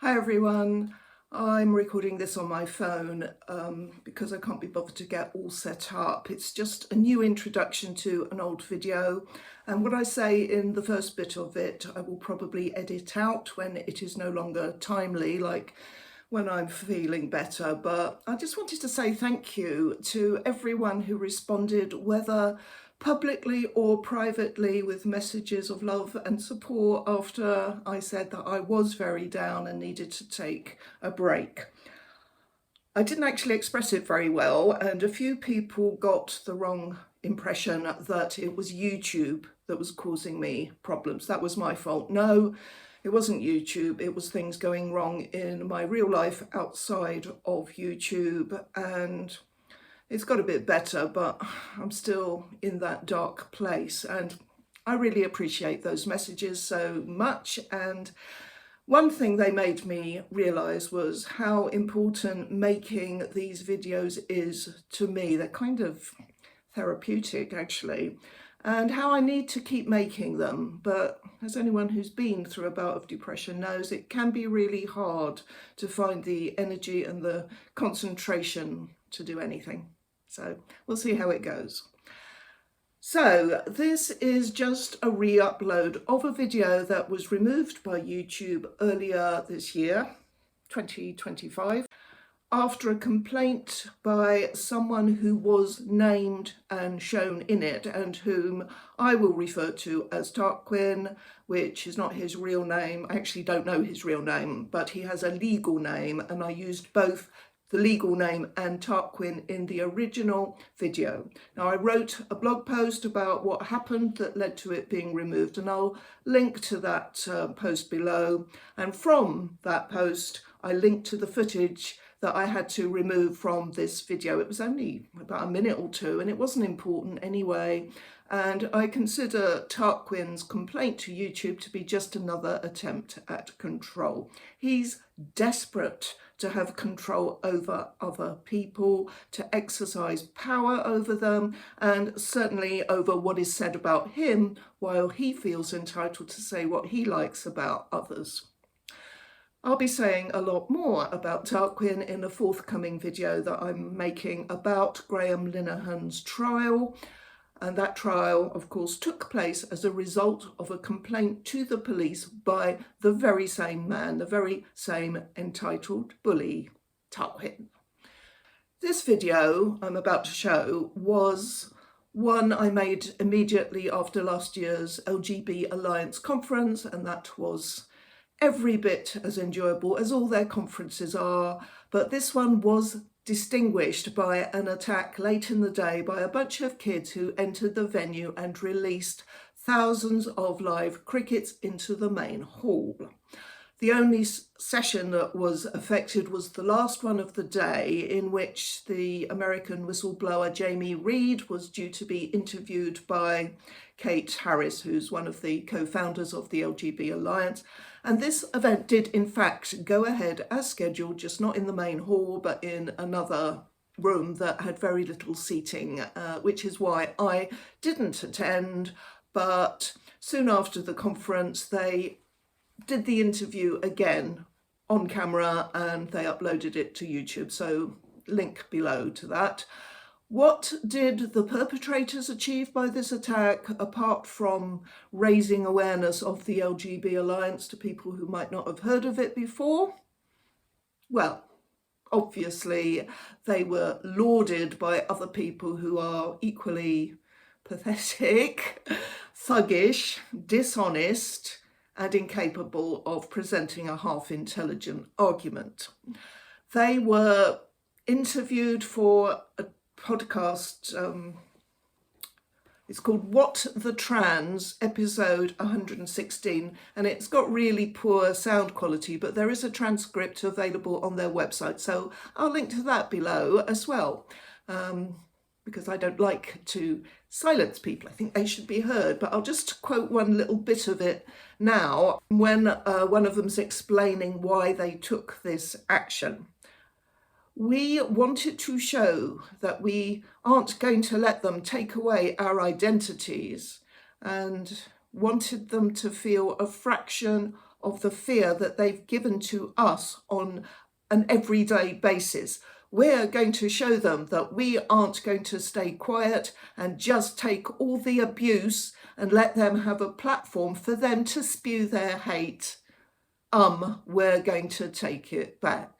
Hi everyone, I'm recording this on my phone because I can't be bothered to get all set up. It's just a new introduction to an old video, and what I say in the first bit of it I will probably edit out when it is no longer timely, like when I'm feeling better. But I just wanted to say thank you to everyone who responded, whether publicly or privately, with messages of love and support after I said that I was very down and needed to take a break. I didn't actually express it very well, and a few people got the wrong impression that it was YouTube that was causing me problems. That was my fault. No, it wasn't YouTube. It was things going wrong in my real life outside of YouTube, and it's got a bit better, but I'm still in that dark place, and I really appreciate those messages so much. And one thing they made me realise was how important making these videos is to me. They're kind of therapeutic, actually, and how I need to keep making them. But as anyone who's been through a bout of depression knows, it can be really hard to find the energy and the concentration to do anything. So we'll see how it goes. So this is just a re-upload of a video that was removed by YouTube earlier this year, 2025, after a complaint by someone who was named and shown in it, and whom I will refer to as Tarquin, which is not his real name. I actually don't know his real name, but he has a legal name, and I used both the legal name and Tarquin in the original video. Now, I wrote a blog post about what happened that led to it being removed, and I'll link to that post below. And from that post, I linked to the footage that I had to remove from this video. It was only about a minute or two, and it wasn't important anyway. And I consider Tarquin's complaint to YouTube to be just another attempt at control. He's desperate to have control over other people, to exercise power over them, and certainly over what is said about him, while he feels entitled to say what he likes about others. I'll be saying a lot more about Tarquin in a forthcoming video that I'm making about Graham Linehan's trial. And that trial, of course, took place as a result of a complaint to the police by the very same man, the very same entitled bully, Tarquin. This video I'm about to show was one I made immediately after last year's LGB Alliance conference, and that was every bit as enjoyable as all their conferences are, but this one was distinguished by an attack late in the day by a bunch of kids who entered the venue and released thousands of live crickets into the main hall. The only session that was affected was the last one of the day, in which the American whistleblower Jamie Reed was due to be interviewed by Kate Harris, who's one of the co-founders of the LGB Alliance. And this event did in fact go ahead as scheduled, just not in the main hall, but in another room that had very little seating, which is why I didn't attend. But soon after the conference, they did the interview again on camera and they uploaded it to YouTube, so link below to that. What did the perpetrators achieve by this attack, apart from raising awareness of the LGB Alliance to people who might not have heard of it before? Well, obviously they were lauded by other people who are equally pathetic, thuggish, dishonest, and incapable of presenting a half-intelligent argument. They were interviewed for a podcast, it's called What the Trans, episode 116, and it's got really poor sound quality, but there is a transcript available on their website, so I'll link to that below as well. Because I don't like to silence people. I think they should be heard, but I'll just quote one little bit of it now, when one of them's explaining why they took this action. We wanted to show that we aren't going to let them take away our identities, and wanted them to feel a fraction of the fear that they've given to us on an everyday basis. We're going to show them that we aren't going to stay quiet and just take all the abuse and let them have a platform for them to spew their hate. We're going to take it back.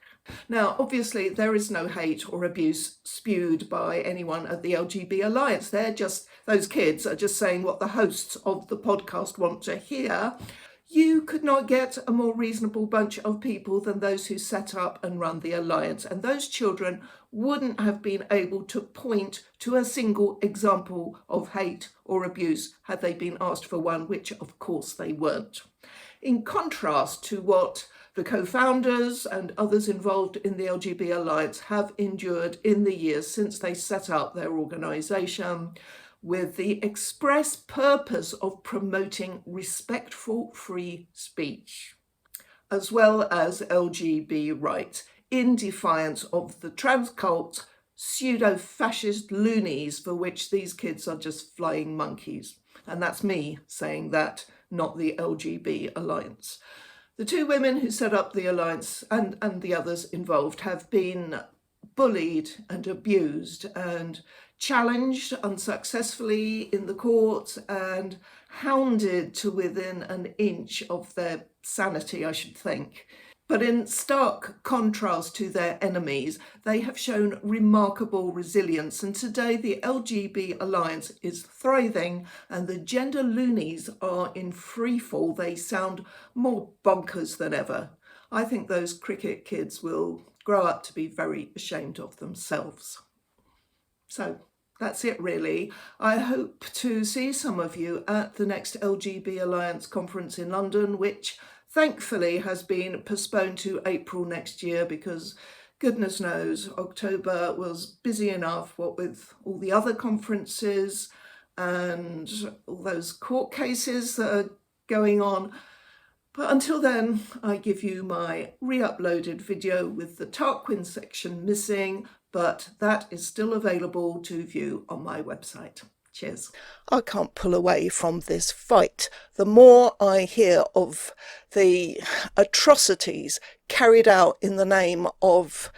Now, obviously, there is no hate or abuse spewed by anyone at the LGB Alliance. Those kids are just saying what the hosts of the podcast want to hear. You could not get a more reasonable bunch of people than those who set up and run the Alliance. And those children wouldn't have been able to point to a single example of hate or abuse had they been asked for one, which of course they weren't. In contrast to what the co-founders and others involved in the LGB Alliance have endured in the years since they set up their organisation, with the express purpose of promoting respectful free speech, as well as LGB rights, in defiance of the trans cult pseudo-fascist loonies for which these kids are just flying monkeys. And that's me saying that, not the LGB Alliance. The two women who set up the Alliance and the others involved have been bullied and abused and challenged unsuccessfully in the courts and hounded to within an inch of their sanity, I should think. But in stark contrast to their enemies, they have shown remarkable resilience, and today the LGB Alliance is thriving and the gender loonies are in freefall. They sound more bonkers than ever. I think those cricket kids will grow up to be very ashamed of themselves. So that's it really. I hope to see some of you at the next LGB Alliance conference in London, which thankfully has been postponed to April next year because goodness knows October was busy enough, what with all the other conferences and all those court cases that are going on. But until then, I give you my re-uploaded video with the Tarquin section missing, but that is still available to view on my website. Cheers. I can't pull away from this fight. The more I hear of the atrocities carried out in the name of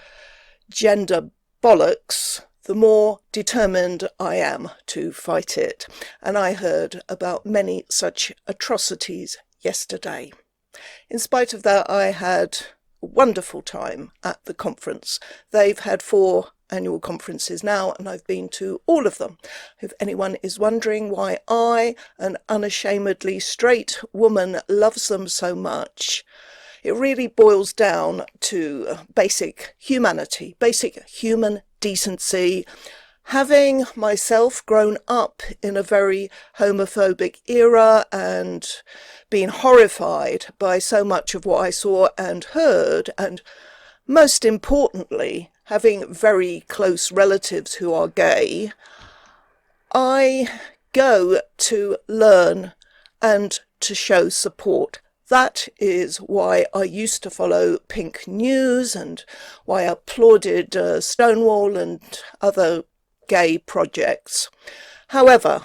gender bollocks, the more determined I am to fight it. And I heard about many such atrocities yesterday. In spite of that, I had a wonderful time at the conference. They've had 4 annual conferences now, and I've been to all of them. If anyone is wondering why I, an unashamedly straight woman, loves them so much, it really boils down to basic humanity, basic human decency. Having myself grown up in a very homophobic era and been horrified by so much of what I saw and heard, and most importantly, having very close relatives who are gay, I go to learn and to show support. That is why I used to follow Pink News and why I applauded Stonewall and other gay projects. However,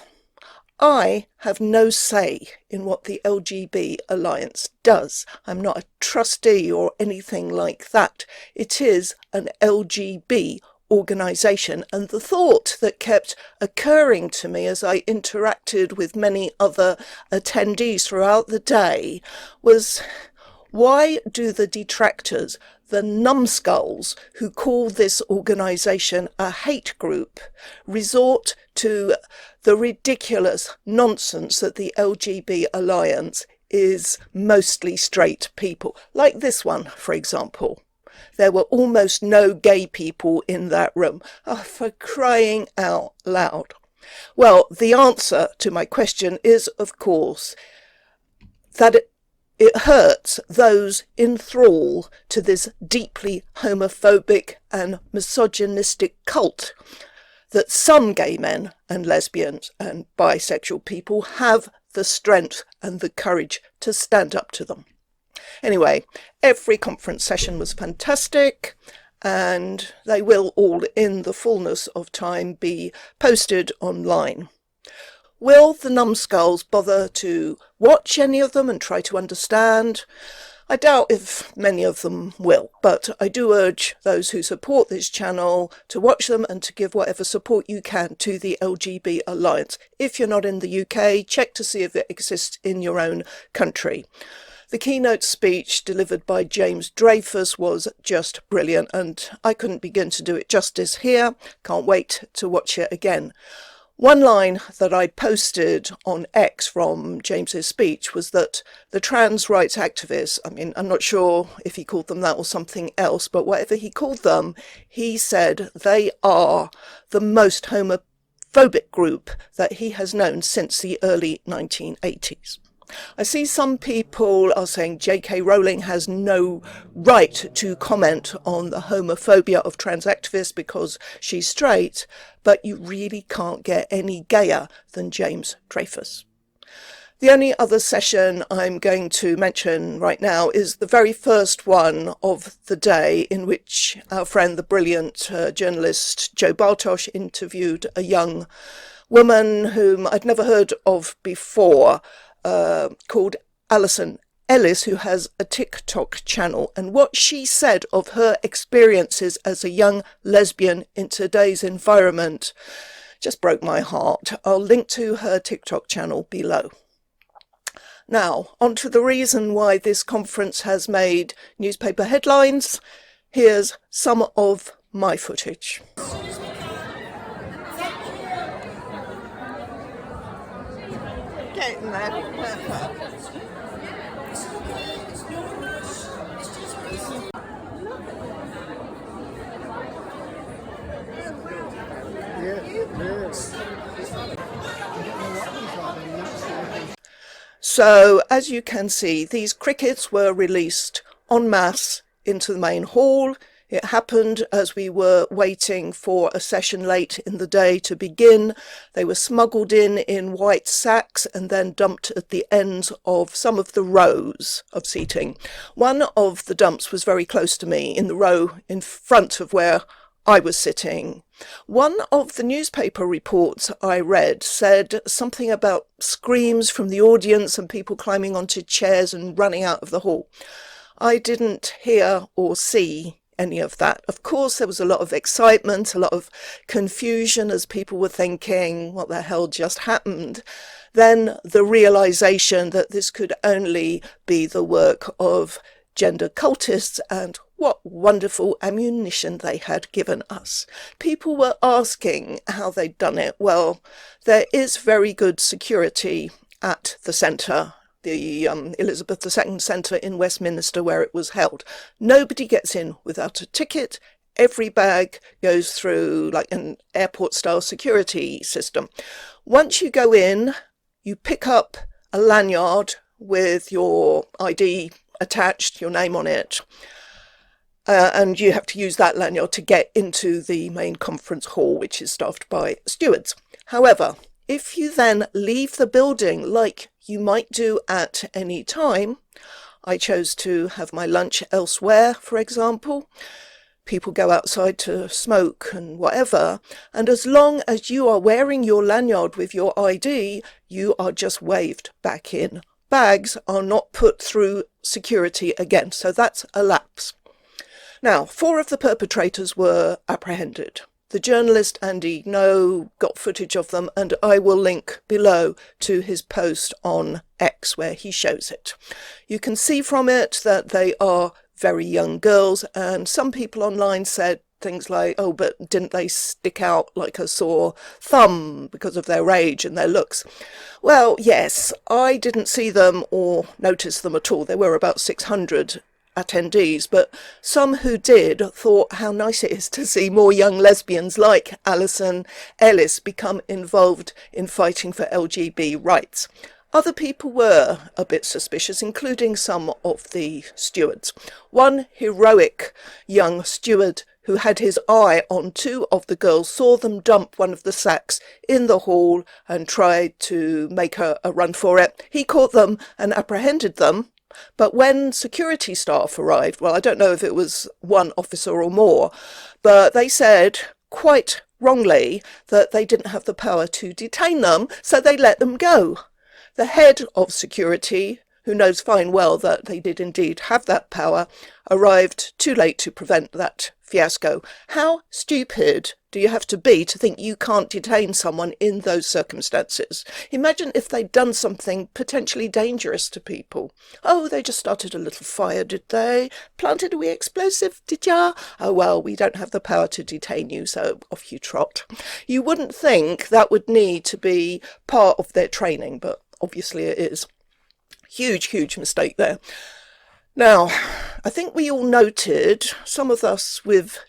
I have no say in what the LGB Alliance does. I'm not a trustee or anything like that. It is an LGB organisation, and the thought that kept occurring to me as I interacted with many other attendees throughout the day was, why do the detractors, the numbskulls who call this organisation a hate group, resort to the ridiculous nonsense that the LGB Alliance is mostly straight people? Like this one, for example. There were almost no gay people in that room. Oh, for crying out loud. Well, the answer to my question is, of course, that it hurts those in thrall to this deeply homophobic and misogynistic cult that some gay men and lesbians and bisexual people have the strength and the courage to stand up to them. Anyway, every conference session was fantastic, and they will all, in the fullness of time, be posted online. Will the numbskulls bother to watch any of them and try to understand? I doubt if many of them will, but I do urge those who support this channel to watch them and to give whatever support you can to the LGB Alliance. If you're not in the UK, check to see if it exists in your own country. The keynote speech delivered by James Dreyfus was just brilliant, and I couldn't begin to do it justice here. Can't wait to watch it again. One line that I posted on X from James's speech was that the trans rights activists, I mean, I'm not sure if he called them that or something else, but whatever he called them, he said they are the most homophobic group that he has known since the early 1980s. I see some people are saying J.K. Rowling has no right to comment on the homophobia of trans activists because she's straight, but you really can't get any gayer than James Dreyfus. The only other session I'm going to mention right now is the very first one of the day, in which our friend, the brilliant journalist Joe Bartosh, interviewed a young woman whom I'd never heard of before, called Alison Ellis, who has a TikTok channel, and what she said of her experiences as a young lesbian in today's environment just broke my heart. I'll link to her TikTok channel below. Now, on to the reason why this conference has made newspaper headlines. Here's some of my footage. Getting there. So, as you can see, these crickets were released en masse into the main hall. It happened as we were waiting for a session late in the day to begin. They were smuggled in white sacks and then dumped at the ends of some of the rows of seating. One of the dumps was very close to me, in the row in front of where I was sitting. One of the newspaper reports I read said something about screams from the audience and people climbing onto chairs and running out of the hall. I didn't hear or see any of that. Of course, there was a lot of excitement, a lot of confusion as people were thinking, what the hell just happened? Then the realization that this could only be the work of gender cultists, and what wonderful ammunition they had given us. People were asking how they'd done it. Well, there is very good security at the centre, the Elizabeth II Centre in Westminster, where it was held. Nobody gets in without a ticket. Every bag goes through like an airport-style security system. Once you go in, you pick up a lanyard with your ID attached, your name on it, and you have to use that lanyard to get into the main conference hall, which is staffed by stewards. However, if you then leave the building like you might do at any time, I chose to have my lunch elsewhere, for example. People go outside to smoke and whatever, and as long as you are wearing your lanyard with your ID, you are just waved back in. Bags are not put through security again, so that's a lapse. Now, 4 of the perpetrators were apprehended. The journalist Andy No got footage of them, and I will link below to his post on X where he shows it. You can see from it that they are very young girls, and some people online said things like, oh, but didn't they stick out like a sore thumb because of their age and their looks? Well, yes, I didn't see them or notice them at all. There were about 600 attendees, but some who did thought how nice it is to see more young lesbians like Alison Ellis become involved in fighting for LGB rights. Other people were a bit suspicious, including some of the stewards. One heroic young steward who had his eye on 2 of the girls saw them dump one of the sacks in the hall and tried to make a run for it. He caught them and apprehended them, but when security staff arrived, well, I don't know if it was one officer or more, but they said, quite wrongly, that they didn't have the power to detain them, so they let them go. The head of security, who knows fine well that they did indeed have that power, arrived too late to prevent that fiasco. How stupid do you have to be to think you can't detain someone in those circumstances? Imagine if they'd done something potentially dangerous to people. Oh, they just started a little fire, did they? Planted a wee explosive, did ya? Oh, well, we don't have the power to detain you, so off you trot. You wouldn't think that would need to be part of their training, but obviously it is. Huge mistake there. Now, I think we all noted, some of us with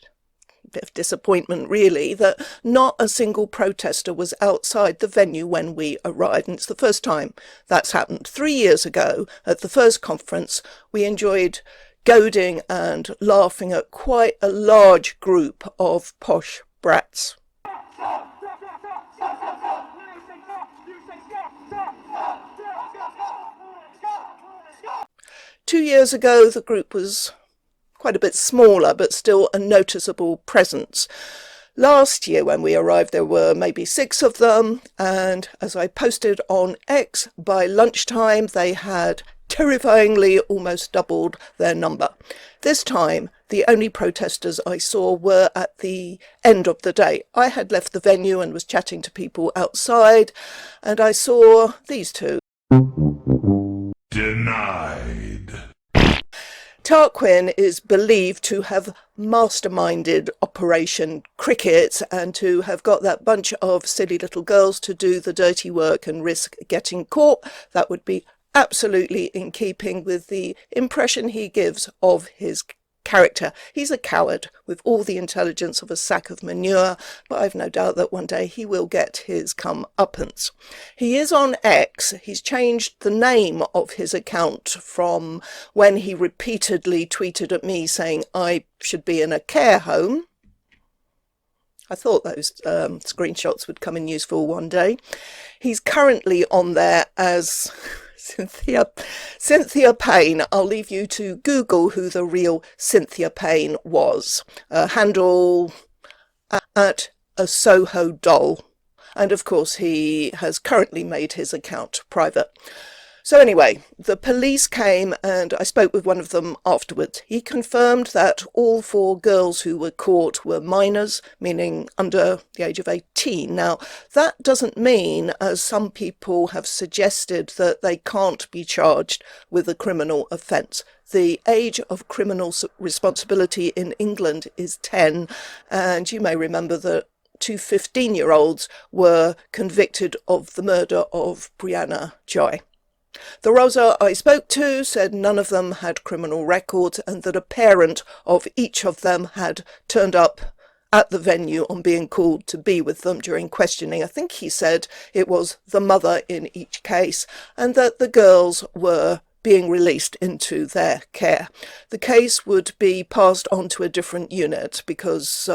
a bit of disappointment really, that not a single protester was outside the venue when we arrived. And it's the first time that's happened. 3 years ago, at the first conference, we enjoyed goading and laughing at quite a large group of posh brats. 2 years ago, the group was quite a bit smaller, but still a noticeable presence. Last year, when we arrived, there were maybe 6 of them, and as I posted on X, by lunchtime, they had terrifyingly almost doubled their number. This time, the only protesters I saw were at the end of the day. I had left the venue and was chatting to people outside, and I saw these two. Denied. Tarquin is believed to have masterminded Operation Cricket and to have got that bunch of silly little girls to do the dirty work and risk getting caught. That would be absolutely in keeping with the impression he gives of his character. He's a coward with all the intelligence of a sack of manure, but I've no doubt that one day he will get his comeuppance. He is on X. He's changed the name of his account from when he repeatedly tweeted at me saying I should be in a care home. I thought those screenshots would come in useful one day. He's currently on there as Cynthia Payne. I'll leave you to Google who the real Cynthia Payne was. Handle at a Soho doll. And of course he has currently made his account private. So anyway, the police came and I spoke with one of them afterwards. He confirmed that all 4 girls who were caught were minors, meaning under the age of 18. Now, that doesn't mean, as some people have suggested, that they can't be charged with a criminal offence. The age of criminal responsibility in England is 10, and you may remember that 2 15-year-olds were convicted of the murder of Brianna Joy. The Rosa I spoke to said none of them had criminal records and that a parent of each of them had turned up at the venue on being called to be with them during questioning. I think he said it was the mother in each case, and that the girls were being released into their care. The case would be passed on to a different unit because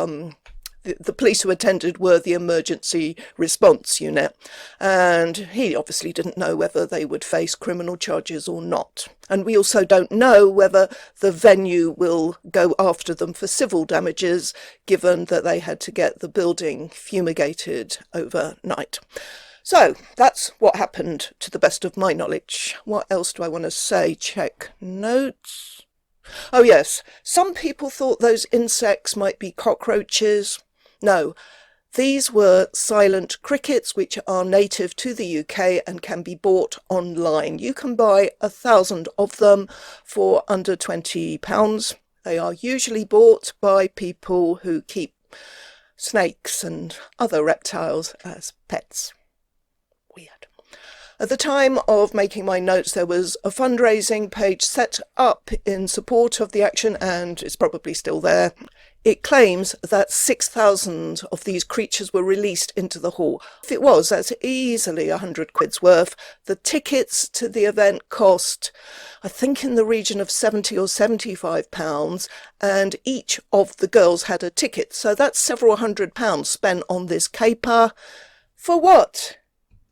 the police who attended were the emergency response unit, and he obviously didn't know whether they would face criminal charges or not. And we also don't know whether the venue will go after them for civil damages, given that they had to get the building fumigated overnight. So that's what happened to the best of my knowledge. What else do I want to say? Check notes. Oh yes, some people thought those insects might be cockroaches. No, these were silent crickets which are native to the UK and can be bought online. You can buy 1,000 of them for under £20. They are usually bought by people who keep snakes and other reptiles as pets. Weird. At the time of making my notes, there was a fundraising page set up in support of the action, and it's probably still there. It claims that 6,000 of these creatures were released into the hall. If it was, that's easily 100 quid's worth. The tickets to the event cost, I think, in the region of £70 or £75, and each of the girls had a ticket. So that's several £100 spent on this caper. For what?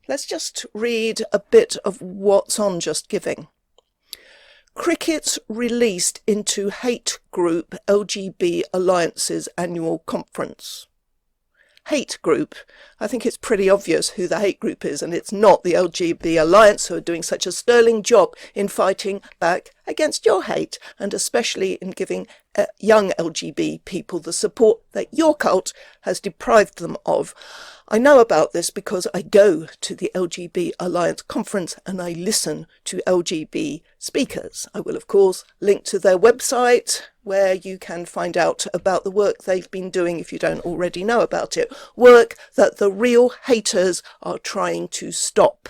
Let's just read a bit of what's on Just Giving. Crickets released into hate group LGB Alliance's annual conference. hate group. I think it's pretty obvious who the hate group is, and it's not the LGB Alliance, who are doing such a sterling job in fighting back against your hate, and especially in giving young LGB people the support that your cult has deprived them of. I know about this because I go to the LGB Alliance conference and I listen to LGB speakers. I will, of course, link to their website where you can find out about the work they've been doing if you don't already know about it. Work that the real haters are trying to stop.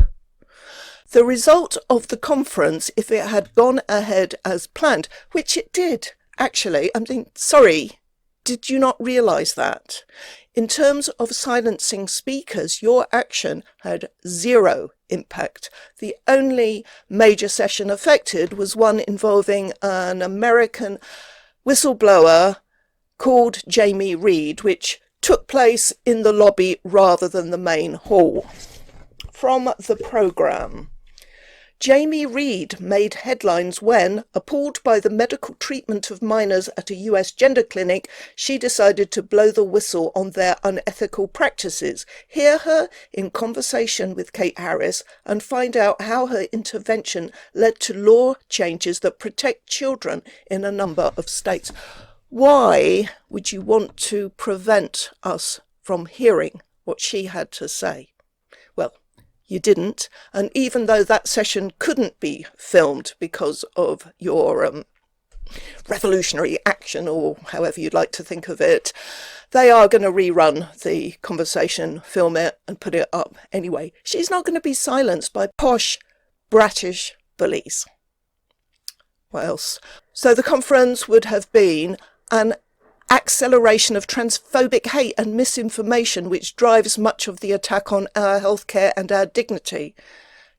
The result of the conference, if it had gone ahead as planned, which it did, actually, did you not realise that? In terms of silencing speakers, your action had zero impact. The only major session affected was one involving an American whistleblower called Jamie Reed, which took place in the lobby rather than the main hall. From the programme. Jamie Reed made headlines when, appalled by the medical treatment of minors at a US gender clinic, she decided to blow the whistle on their unethical practices. Hear her in conversation with Kate Harris and find out how her intervention led to law changes that protect children in a number of states. Why would you want to prevent us from hearing what she had to say? Well, you didn't, and even though that session couldn't be filmed because of your revolutionary action, or however you'd like to think of it, they are going to rerun the conversation, film it and put it up anyway. She's not going to be silenced by posh, bratish bullies. What else? So the conference would have been an acceleration of transphobic hate and misinformation, which drives much of the attack on our healthcare and our dignity.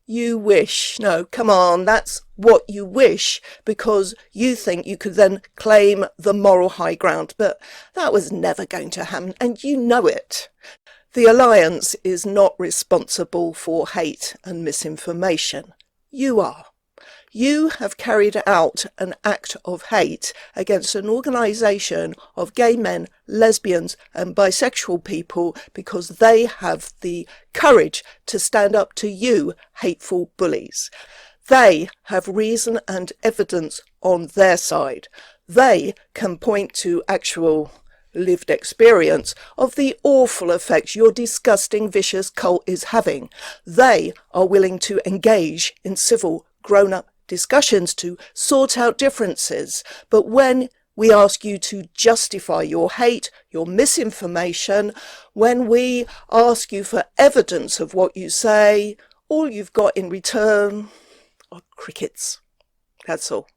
You wish, no, come on, that's what you wish, because you think you could then claim the moral high ground, but that was never going to happen, and you know it. The Alliance is not responsible for hate and misinformation. You are. You have carried out an act of hate against an organisation of gay men, lesbians and bisexual people because they have the courage to stand up to you, hateful bullies. They have reason and evidence on their side. They can point to actual lived experience of the awful effects your disgusting, vicious cult is having. They are willing to engage in civil, grown-up discussions to sort out differences, but when we ask you to justify your hate, your misinformation, when we ask you for evidence of what you say, all you've got in return are crickets. That's all.